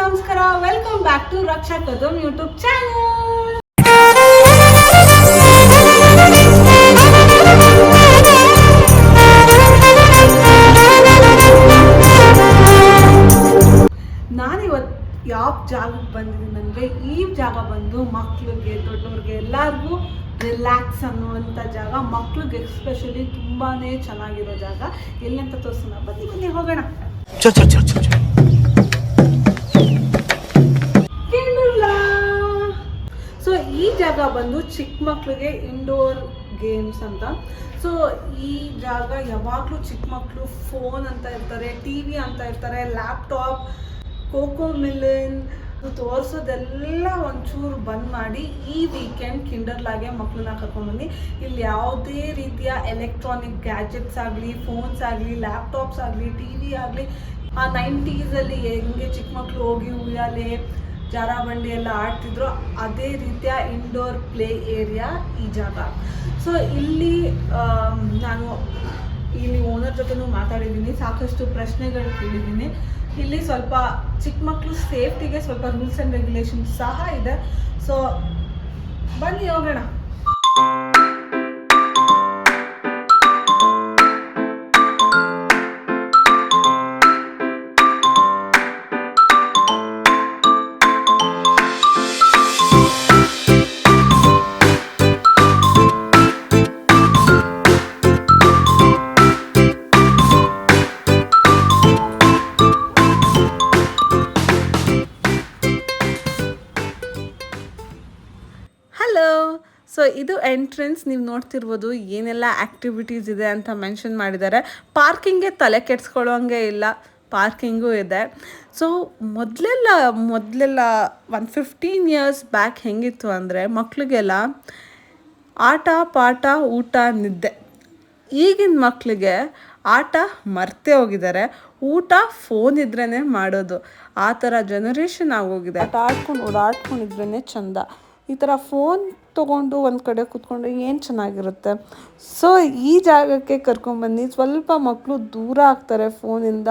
ನಮಸ್ಕಾರ, welcome back to Raksha Kadam YouTube channel. ನಾನಿವತ್ತು ಯಾವ ಜಾಗಕ್ಕೆ ಬಂದಿದ್ದೀನಿ ಅಂದರೆ, ಈ ಜಾಗ ಬಂದು ಮಕ್ಳಿಗೆ ದೊಡ್ಡವ್ರಿಗೆ ಎಲ್ಲರಿಗೂ ರಿಲ್ಯಾಕ್ಸ್ ಅನ್ನುವಂಥ ಜಾಗ. ಮಕ್ಳಿಗೆ ಎಸ್ಪೆಷಲಿ ತುಂಬಾ ಚೆನ್ನಾಗಿರೋ ಜಾಗ. ಎಲ್ಲಂತ ತೋರಿಸೋಣ, ಬನ್ನಿ ಹೋಗೋಣ. ಸೊ ಈ ಜಾಗ ಬಂದು ಚಿಕ್ಕ ಮಕ್ಳಿಗೆ ಇಂಡೋರ್ ಗೇಮ್ಸ್ ಅಂತ. ಸೊ ಈ ಜಾಗ ಯಾವಾಗಲೂ ಚಿಕ್ಕ ಮಕ್ಕಳು ಫೋನ್ ಅಂತ ಇರ್ತಾರೆ, ಟಿ ವಿ ಅಂತ ಇರ್ತಾರೆ, ಲ್ಯಾಪ್ಟಾಪ್, ಕೋಕೋ ಮಿಲನ್ ತೋರಿಸೋದೆಲ್ಲ ಒಂಚೂರು ಬಂದ್ ಮಾಡಿ ಈ ವೀಕೆಂಡ್ ಕಿಂಡರ್ಲಾಗೆ ಮಕ್ಕಳನ್ನ ಕರ್ಕೊಂಡ್ಬಂದು ಇಲ್ಲಿ ಯಾವುದೇ ರೀತಿಯ ಎಲೆಕ್ಟ್ರಾನಿಕ್ ಗ್ಯಾಜೆಟ್ಸ್ ಆಗಲಿ, ಫೋನ್ಸ್ ಆಗಲಿ, ಲ್ಯಾಪ್ಟಾಪ್ಸ್ ಆಗಲಿ, ಟಿ ವಿ ಆಗಲಿ, ಆ 90s ಹೆಂಗೆ ಚಿಕ್ಕ ಮಕ್ಕಳು ಹೋಗಿ ಉಯ್ಯಾಲೆ, ಜಾರಾಬಂಡಿ ಎಲ್ಲ ಆಡ್ತಿದ್ರು, ಅದೇ ರೀತಿಯ ಇಂಡೋರ್ ಪ್ಲೇ ಏರಿಯಾ ಈ ಜಾಗ. ಸೊ ಇಲ್ಲಿ ನಾನು ಇಲ್ಲಿ ಓನರ್ ಜೊತೆನೂ ಮಾತಾಡಿದ್ದೀನಿ, ಸಾಕಷ್ಟು ಪ್ರಶ್ನೆಗಳು ಕೇಳಿದ್ದೀನಿ. ಇಲ್ಲಿ ಸ್ವಲ್ಪ ಚಿಕ್ಕ ಮಕ್ಕಳು ಸೇಫ್ಟಿಗೆ ಸ್ವಲ್ಪ ರೂಲ್ಸ್ ಆ್ಯಂಡ್ ರೆಗ್ಯುಲೇಷನ್ಸ್ ಸಹ ಇದೆ. ಸೊ ಬನ್ನಿ ಹೋಗೋಣ. ಸೊ ಇದು ಎಂಟ್ರೆನ್ಸ್. ನೀವು ನೋಡ್ತಿರ್ಬೋದು ಏನೆಲ್ಲ ಆ್ಯಕ್ಟಿವಿಟೀಸ್ ಇದೆ ಅಂತ ಮೆನ್ಷನ್ ಮಾಡಿದ್ದಾರೆ. ಪಾರ್ಕಿಂಗ್ಗೆ ತಲೆ ಕೆಡ್ಸ್ಕೊಳ್ಳೋಂಗೆ ಇಲ್ಲ, ಪಾರ್ಕಿಂಗೂ ಇದೆ. ಸೊ ಮೊದಲೆಲ್ಲ 15 years ಬ್ಯಾಕ್ ಹೆಂಗಿತ್ತು ಅಂದರೆ, ಮಕ್ಕಳಿಗೆಲ್ಲ ಆಟ ಪಾಠ ಊಟ ನಿದ್ದೆ. ಈಗಿನ ಮಕ್ಕಳಿಗೆ ಆಟ ಮರ್ತೇ ಹೋಗಿದ್ದಾರೆ, ಊಟ ಫೋನ್ ಇದ್ರೇ ಮಾಡೋದು. ಆ ಥರ ಜನರೇಷನ್ ಆಗೋಗಿದೆ. ಆಟ ಆಡ್ಕೊಂಡು ಓಡಾಡ್ಕೊಂಡಿದ್ರೇ ಚೆಂದ. ಈ ಥರ ಫೋನ್ ತೊಗೊಂಡು ಒಂದು ಕಡೆ ಕೂತ್ಕೊಂಡು ಏನು ಚೆನ್ನಾಗಿರುತ್ತೆ. ಸೊ ಈ ಜಾಗಕ್ಕೆ ಕರ್ಕೊಂಡ್ಬಂದು ಸ್ವಲ್ಪ ಮಕ್ಕಳು ದೂರ ಆಗ್ತಾರೆ ಫೋನಿಂದ.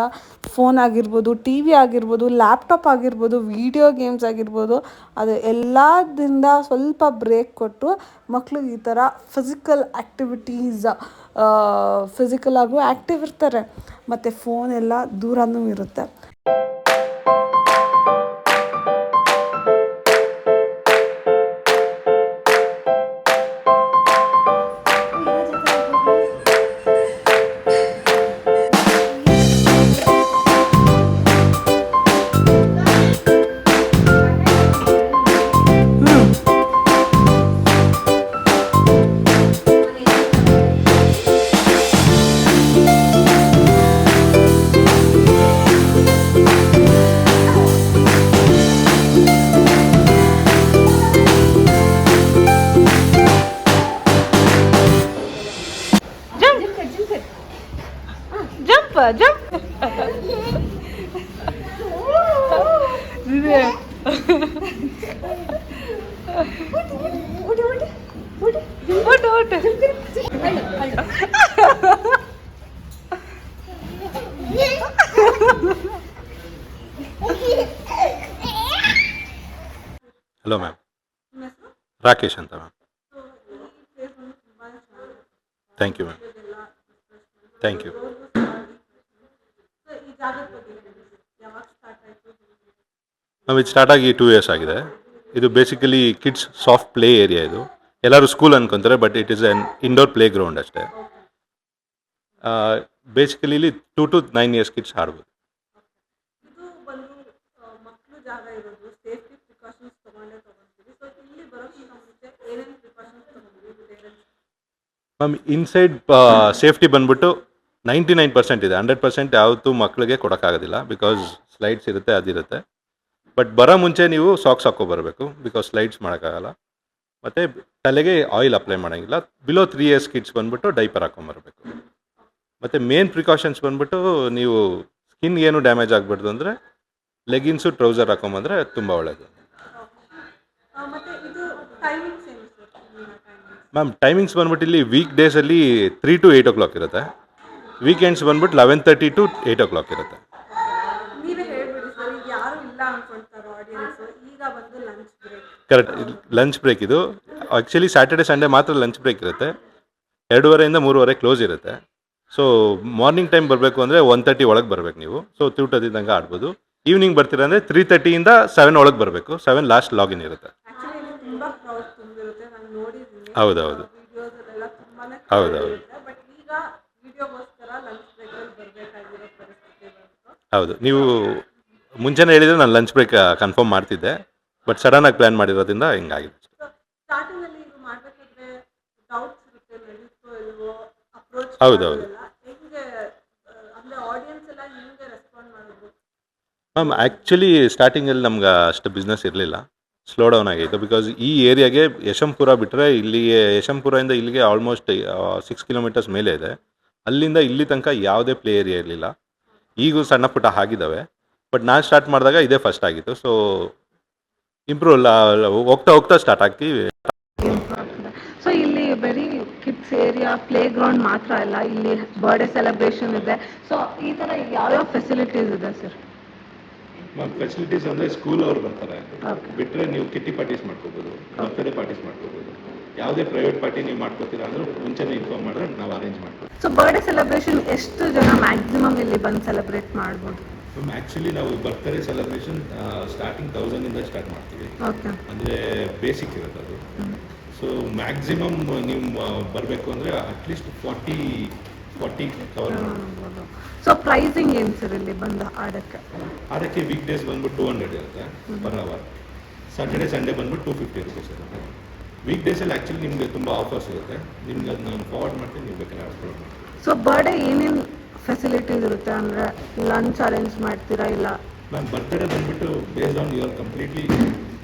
ಫೋನ್ ಆಗಿರ್ಬೋದು, ಟಿ ವಿ ಆಗಿರ್ಬೋದು, ಲ್ಯಾಪ್ಟಾಪ್ ಆಗಿರ್ಬೋದು, ವಿಡಿಯೋ ಗೇಮ್ಸ್ ಆಗಿರ್ಬೋದು, ಅದು ಎಲ್ಲದಿಂದ ಸ್ವಲ್ಪ ಬ್ರೇಕ್ ಕೊಟ್ಟು ಮಕ್ಕಳು ಈ ಥರ ಫಿಸಿಕಲ್ ಆಗು ಆ್ಯಕ್ಟಿವ್ ಇರ್ತಾರೆ, ಮತ್ತು ಫೋನ್ ಎಲ್ಲ ದೂರನೂ ಇರುತ್ತೆ. Jump. ಹಲೋ ಮ್ಯಾಮ್, ರಾಕೇಶ್ ಅಂತ ma'am. Thank you ma'am, thank you. Ma'am ಇದು ಸ್ಟಾರ್ಟ್ ಆಗಿ 2 years ಆಗಿದೆ. ಇದು basically kids soft play area. ಇದು ಎಲ್ಲರೂ ಸ್ಕೂಲ್ ಅನ್ಕೊಂತಾರೆ, but it is an indoor play ground ಅಷ್ಟೇ. ಬೇಸಿಕಲಿ ಇಲ್ಲಿ 2 to 9 years ಕಿಡ್ಸ್ ಆಡ್ಬೋದು. ಮ್ಯಾಮ್ ಇನ್ಸೈಡ್ ಸೇಫ್ಟಿ ಬಂದ್ಬಿಟ್ಟು 99% ಇದೆ. 100% ಯಾವತ್ತೂ ಮಕ್ಕಳಿಗೆ ಕೊಡೋಕ್ಕಾಗೋದಿಲ್ಲ, ಬಿಕಾಸ್ ಸ್ಲೈಡ್ಸ್ ಇರುತ್ತೆ, ಅದಿರುತ್ತೆ. ಬಟ್ ಬರೋ ಮುಂಚೆ ನೀವು ಸಾಕ್ಸ್ ಹಾಕ್ಕೊಬರ್ಬೇಕು, ಬಿಕಾಸ್ ಸ್ಲೈಡ್ಸ್ ಮಾಡೋಕ್ಕಾಗಲ್ಲ. ಮತ್ತು ತಲೆಗೆ ಆಯಿಲ್ ಅಪ್ಲೈ ಮಾಡೋಂಗಿಲ್ಲ. ಬಿಲೋ 3 years ಕಿಡ್ಸ್ ಬಂದ್ಬಿಟ್ಟು ಡೈಪರ್ ಹಾಕ್ಕೊಂಬರ್ಬೇಕು. ಮತ್ತು ಮೇನ್ ಪ್ರಿಕಾಷನ್ಸ್ ಬಂದ್ಬಿಟ್ಟು ನೀವು ಸ್ಕಿನ್ ಏನು ಡ್ಯಾಮೇಜ್ ಆಗಬಾರ್ದು ಅಂದರೆ ಲೆಗಿನ್ಸು ಟ್ರೌಸರ್ ಹಾಕೊಂಬಂದರೆ ತುಂಬ ಒಳ್ಳೆಯದು. ಮ್ಯಾಮ್ ಟೈಮಿಂಗ್ಸ್ ಬಂದ್ಬಿಟ್ಟು ಇಲ್ಲಿ ವೀಕ್ ಡೇಸಲ್ಲಿ 3 to 8 o'clock ಇರುತ್ತೆ. ವೀಕೆಂಡ್ಸ್ ಬಂದ್ಬಿಟ್ಟು 11:30 to 8 o'clock ಇರುತ್ತೆ. ನೀವೇ ಹೇಳ್ಬಿಡಿ ಸರ್, ಯಾರು ಇಲ್ಲ ಅನ್ಕೊಂತಾರೆ ಆಡಿಯನ್ಸ್. ಈಗ ಬಂದು lunch break. Correct, lunch break ಇದು. ಆ್ಯಕ್ಚುಲಿ ಸ್ಯಾಟರ್ಡೆ ಸಂಡೇ ಮಾತ್ರ ಲಂಚ್ ಬ್ರೇಕ್ ಇರುತ್ತೆ. 2:30 3:30 ಕ್ಲೋಸ್ ಇರುತ್ತೆ. ಸೊ ಮಾರ್ನಿಂಗ್ ಟೈಮ್ ಬರಬೇಕು ಅಂದರೆ 1:30 ಒಳಗೆ ಬರಬೇಕು ನೀವು. ಸೊ 2:30 ತನಕ ಆಡ್ಬೋದು. ಈವ್ನಿಂಗ್ ಬರ್ತೀರಾ ಅಂದರೆ 3:30 7 ಒಳಗೆ ಬರಬೇಕು. 7 ಲಾಸ್ಟ್ ಲಾಗಿನ್ ಇರುತ್ತೆ. ಆಕ್ಚುಲಿ ಇಲ್ಲಿ ತುಂಬಾ ಕ್ರೌಡ್ ತುಂಬಿರುತ್ತೆ, ನಾನು ನೋಡಿದ್ದೀನಿ ಹೌದೌದು ವಿಡಿಯೋಸಲ್ಲೆಲ್ಲ ತುಂಬಾನೇ ಹೌದೌದು ಇರುತ್ತೆ. ಬಟ್ ಈಗ ವಿಡಿಯೋಗೋಸ್ಕರ ಲಂಚ್ ಬ್ರೇಕಲ್ಲಿ ಬರಬೇಕಾಗಿರೋ ಪರಿಸ್ಥಿತಿ ಬಂತು. ಹೌದು. ನೀವು ಮುಂಚೆನೇ ಹೇಳಿದರೆ ನಾನು ಲಂಚ್ ಬ್ರೇಕ್ ಕನ್ಫರ್ಮ್ ಮಾಡ್ತಿದ್ದೆ, ಬಟ್ ಸಡನ್ನಾಗಿ ಪ್ಲ್ಯಾನ್ ಮಾಡಿರೋದ್ರಿಂದ ಹಿಂಗಾಗಿದೆ. ಸ್ಟಾರ್ಟಿಂಗ್ ಅಲ್ಲಿ ಇದು ಮಾಡ್ಬೇಕಾದ್ರೆ ಡೌಟ್ಸ್ ಇರುತ್ತೆ, ನಡೀತೋ ಇಲ್ವೋ ಅಪ್ರೋಚ್ ಹೌದೌದು ಹೆಂಗೆ ಅಂದ್ರೆ ಆಡಿಯನ್ಸ್ ಎಲ್ಲ ಹೆಂಗೆ ರೆಸ್ಪಾಂಡ್ ಮಾಡೋದು? ಮ್ಯಾಮ್, ಆ್ಯಕ್ಚುಲಿ ಸ್ಟಾರ್ಟಿಂಗಲ್ಲಿ ನಮ್ಗೆ ಅಷ್ಟು ಬಿಸ್ನೆಸ್ ಇರಲಿಲ್ಲ, ಸ್ಲೋ ಡೌನ್ ಆಗಿತ್ತು. ಬಿಕಾಸ್ ಈ ಏರಿಯಾಗೆ ಯಶವಂತಪುರ ಬಿಟ್ಟರೆ ಇಲ್ಲಿಗೆ, ಯಶವಂತಪುರದಿಂದ ಇಲ್ಲಿಗೆ ಆಲ್ಮೋಸ್ಟ್ 6 ಕಿಲೋಮೀಟರ್ಸ್ ಮೇಲೆ ಇದೆ. ಅಲ್ಲಿಂದ ಇಲ್ಲಿ ತನಕ ಯಾವುದೇ ಪ್ಲೇ ಏರಿಯಾ ಇರಲಿಲ್ಲ. ಈಗೂ ಸಣ್ಣ ಪುಟ್ಟ ಆಗಿದ್ದಾವೆ, ಬಟ್ ನಾನು ಸ್ಟಾರ್ಟ್ ಮಾಡಿದಾಗ ಇದೇ ಫಸ್ಟ್ ಆಗಿತ್ತು. ಸೊ ಇಂಪ್ರೂವ್ ಹೋಗ್ತಾ ಹೋಗ್ತಾ ಸ್ಟಾರ್ಟ್ ಆಗ್ತೀವಿ. ಸೊ ಇಲ್ಲಿ ಬರೀ ಕಿಡ್ಸ್ ಏರಿಯಾ ಪ್ಲೇ ಗ್ರೌಂಡ್ ಮಾತ್ರ ಅಲ್ಲ, ಇಲ್ಲಿ ಬರ್ಡೇ ಸೆಲೆಬ್ರೇಷನ್ ಇದೆ. ಸೊ ಈ ಥರ ಯಾವ್ಯಾವ ಫೆಸಿಲಿಟೀಸ್ ಇದೆ ಸರ್? ಫೆಸಿಲಿಟೀಸ್ ಅಂದರೆ ಸ್ಕೂಲ್ ಅವ್ರು ಬರ್ತಾರೆ, Okay. ಬಿಟ್ಟರೆ ನೀವು ಕಿಟ್ಟಿ ಪಾರ್ಟೀಸ್ ಮಾಡ್ಕೋಬೋದು, ಬರ್ತ್ಡೇ ಪಾರ್ಟೀಸ್ ಮಾಡ್ಕೋಬೋದು. ಯಾವುದೇ ಪ್ರೈವೇಟ್ ಪಾರ್ಟಿ ನೀವು ಮಾಡ್ಕೋತೀರಾ ಅಂದರೂ ಮುಂಚೆನೇ ಇನ್ಫಾರ್ಮ್ ಮಾಡಿದ್ರೆ ನಾವು ಅರೇಂಜ್ ಮಾಡ್ತೀವಿ. ಸೊ ಬರ್ಡೇ ಸೆಲೆಬ್ರೇಷನ್ ಎಷ್ಟು ಜನ ಮ್ಯಾಕ್ಸಿಮಮ್ ಇಲ್ಲಿ ಬಂದು ಸೆಲೆಬ್ರೇಟ್ ಮಾಡ್ಬೋದು? ಆ್ಯಕ್ಚುಲಿ ನಾವು ಬರ್ತ್ಡೇ ಸೆಲೆಬ್ರೇಷನ್ ಸ್ಟಾರ್ಟಿಂಗ್ 1000 ಸ್ಟಾರ್ಟ್ ಮಾಡ್ತೀವಿ. ಓಕೆ. ಅಂದರೆ ಬೇಸಿಕ್ ಇರುತ್ತೆ ಅದು. ಸೊ ಮ್ಯಾಕ್ಸಿಮಮ್ ನೀವು ಬರಬೇಕು ಅಂದರೆ ಅಟ್ಲೀಸ್ಟ್ 40 ಕವರ್ ಮಾಡ್ಬೋದು. ಸೊ ಪ್ರೈಸಿಂಗ್ ಏನು ಸರ್ ಇಲ್ಲಿ ಬಂದು ಆಡೋಕ್ಕೆ? ಅದಕ್ಕೆ ವೀಕ್ ಡೇಸ್ ಬಂದ್ಬಿಟ್ಟು 200 ಇರುತ್ತೆ ಪರ್ ಅವರ್. ಸ್ಯಾಟರ್ಡೆ ಸಂಡೇ ಬಂದ್ಬಿಟ್ಟು 250 ರುಪೀಸ್ ಇರುತ್ತೆ. ವೀಕ್ ಡೇಸಲ್ಲಿ ಆ್ಯಕ್ಚುಲಿ ನಿಮಗೆ ತುಂಬ ಆಫರ್ಸ್ ಇರುತ್ತೆ. ನಿಮ್ಗೆ ಅದು ನಾನು ಫಾರ್ವರ್ಡ್ ಮಾಡ್ತೀನಿ, ನೀವು ಬೇಕಾದ್ರೆ ಅಪ್ಲೋಡ್ ಮಾಡಿ. ಸೊ ಬರ್ಡೇ ಏನೇನು ಫೆಸಿಲಿಟೀಸ್ ಇರುತ್ತೆ ಅಂದರೆ ಲಂಚ್ ಅರೇಂಜ್ ಮಾಡ್ತೀರಾ ಇಲ್ಲ? ಮ್ಯಾಮ್, ಬರ್ತ್ಡೇ ಬಂದ್ಬಿಟ್ಟು ಬೇಸ್ಡ್ ಆನ್ ಯುವರ್ ಕಂಪ್ಲೀಟ್ಲಿ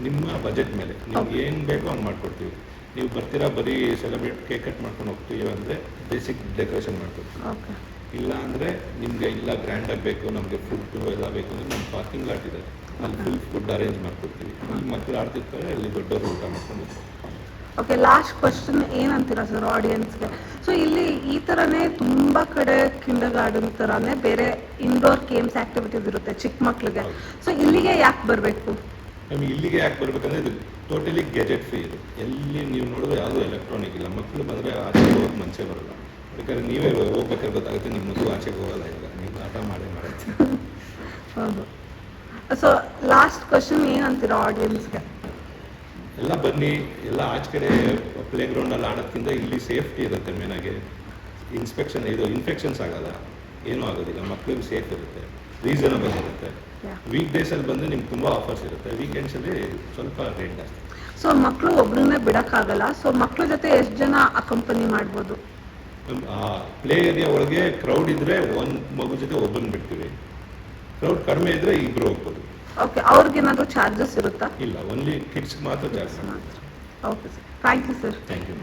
ನಿಮ್ಮ ಬಜೆಟ್ ಮೇಲೆ ನಿಮ್ಗೆ ಏನು ಬೇಕೋ ಹಂಗೆ ಮಾಡ್ಕೊಡ್ತೀವಿ. ನೀವು ಬರ್ತೀರಾ ಬರೀ ಸೆಲೆಬ್ರೇಟ್ ಕೇಕ್ ಕಟ್ ಮಾಡ್ಕೊಂಡು ಹೋಗ್ತೀವಿ ಅಂದರೆ ಬೇಸಿಕ್ ಡೆಕೋರೇಷನ್ ಮಾಡ್ಕೊಡ್ತೀವಿ. ಓಕೆ. ಇಲ್ಲ ಅಂದರೆ ನಿಮಗೆ ಇಲ್ಲ ಗ್ರ್ಯಾಂಡಾಗಿ ಬೇಕು, ನಮಗೆ ಫುಡ್ಡು ಎಲ್ಲ ಬೇಕು ಅಂದರೆ ನಮ್ಮ ಪಾರ್ಕಿಂಗ್ ಲಾಟ್ ಇದೆ, ಅಲ್ಲಿ ಫುಲ್ ಫುಡ್ ಅರೇಂಜ್ ಮಾಡ್ಕೊಡ್ತೀವಿ. ಇಲ್ಲಿ ಮಕ್ಕಳು ಆಡ್ತಿರ್ತಾರೆ, ಅಲ್ಲಿ ದೊಡ್ಡವರು ಊಟ ಮಾಡ್ಕೊಂಡು ಹೋಗ್ತಾರೆ. ಓಕೆ, ಲಾಸ್ಟ್ ಕ್ವಶನ್ ಏನಂತೀರಾ ಸರ್ ಆಡಿಯನ್ಸ್ಗೆ? ಸೊ ಇಲ್ಲಿ ಈ ಥರನೇ ತುಂಬ ಕಡೆ ಕಿಂಡರ್ ಗಾರ್ಡನ್ ಥರನೇ ಬೇರೆ ಇಂಡೋರ್ ಗೇಮ್ಸ್ ಆ್ಯಕ್ಟಿವಿಟೀಸ್ ಇರುತ್ತೆ ಚಿಕ್ಕ ಮಕ್ಳಿಗೆ. ಸೊ ಇಲ್ಲಿಗೆ ಯಾಕೆ ಬರಬೇಕು? ನಮಗೆ ಇಲ್ಲಿಗೆ ಯಾಕೆ ಬರಬೇಕಂದ್ರೆ ಇದು ಟೋಟಲಿ ಗೆಜೆಟ್ ಫ್ರೀ ಇದು. ಎಲ್ಲಿ ನೀವು ನೋಡಿದ್ರೆ ಯಾವುದೂ ಎಲೆಕ್ಟ್ರಾನಿಕ್ ಇಲ್ಲ. ಮಕ್ಕಳು ಬಂದರೆ ಆಚೆ ಹೋಗೋದು ಮನಸ್ಸೇ ಬರೋಲ್ಲ. ಬೇಕಾದ್ರೆ ನೀವೇ ಹೋಗ್ಬೇಕಾದ್ರೆ ಗೊತ್ತಾಗುತ್ತೆ, ನಿಮ್ಮ ಮಗು ಆಚೆಗೆ ಹೋಗೋಲ್ಲ, ಇಲ್ಲ ನೀವು ಆಟ ಮಾಡುತ್ತೆ. ಹೌದು. ಸೊ ಲಾಸ್ಟ್ ಕ್ವಶನ್ ಏನಂತೀರಾ ಆಡಿಯನ್ಸ್ಗೆ? ಎಲ್ಲ ಬನ್ನಿ, ಎಲ್ಲ ಆಚೆ ಕಡೆ ಪ್ಲೇ ಗ್ರೌಂಡಲ್ಲಿ ಆಡೋದ್ಕಿಂತ ಇಲ್ಲಿ ಸೇಫ್ಟಿ ಇರುತ್ತೆ. ಮೇನಾಗಿ ಇನ್ಸ್ಪೆಕ್ಷನ್ ಇದು ಇನ್ಫೆಕ್ಷನ್ಸ್ ಆಗಲ್ಲ, ಏನೂ ಆಗೋದಿಲ್ಲ. ಮಕ್ಕಳಿಗೆ ಸೇಫ್ ಇರುತ್ತೆ, ರೀಸನಬಲ್ ಇರುತ್ತೆ. ವೀಕ್ ಡೇಸಲ್ಲಿ ಬಂದರೆ ನಿಮ್ಗೆ ತುಂಬ ಆಫರ್ಸ್ ಇರುತ್ತೆ. ವೀಕೆಂಡ್ಸಲ್ಲಿ ಸ್ವಲ್ಪ ರೇಟ್ ಜಾಸ್ತಿ. ಸೊ ಮಕ್ಕಳು ಒಬ್ಬರನ್ನೇ ಬಿಡೋಕ್ಕಾಗಲ್ಲ. ಸೊ ಮಕ್ಕಳ ಜೊತೆ ಎಷ್ಟು ಜನ ಅಕಂಪನಿ ಮಾಡ್ಬೋದು? ಪ್ಲೇ ಏರಿಯಾ ಒಳಗೆ ಕ್ರೌಡ್ ಇದ್ದರೆ ಒಂದು ಮಗು ಜೊತೆ ಒಬ್ಬರನ್ನ ಬಿಡ್ತೀವಿ. ಕ್ರೌಡ್ ಕಡಿಮೆ ಇದ್ದರೆ ಇಬ್ಬರು ಹೋಗ್ಬೋದು. ಓಕೆ. ಅವ್ರಿಗೇನಾದರೂ ಚಾರ್ಜಸ್ ಇರುತ್ತಾ? ಇಲ್ಲ, ಓನ್ಲಿ ಕಿಡ್ಸ್ಗೆ ಮಾತ್ರ ಚಾರ್ಜ್ ಮಾಡ್ತೀವಿ. Okay sir, thank you sir. Thank you.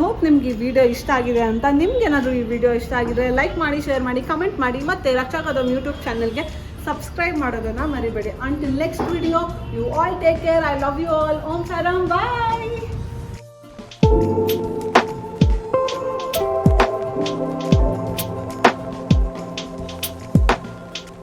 Hope ನಿಮ್ಗೆ ಈ ವಿಡಿಯೋ ಇಷ್ಟ ಆಗಿದೆ ಅಂತ. ನಿಮ್ಗೆ ಏನಾದರೂ ಈ ವಿಡಿಯೋ ಇಷ್ಟ ಆಗಿದ್ರೆ ಲೈಕ್ ಮಾಡಿ, ಶೇರ್ ಮಾಡಿ, ಕಮೆಂಟ್ ಮಾಡಿ, ಮತ್ತು ರಕ್ಷಾ ಕದಂ ಯೂಟ್ಯೂಬ್ ಚಾನಲ್ಗೆ ಸಬ್ಸ್ಕ್ರೈಬ್ ಮಾಡೋದನ್ನು ಮರಿಬೇಡಿ. Until next video, you all take care. I love you all. ಓಂ ಸಾರಾಮ್. ಬಾಯ್.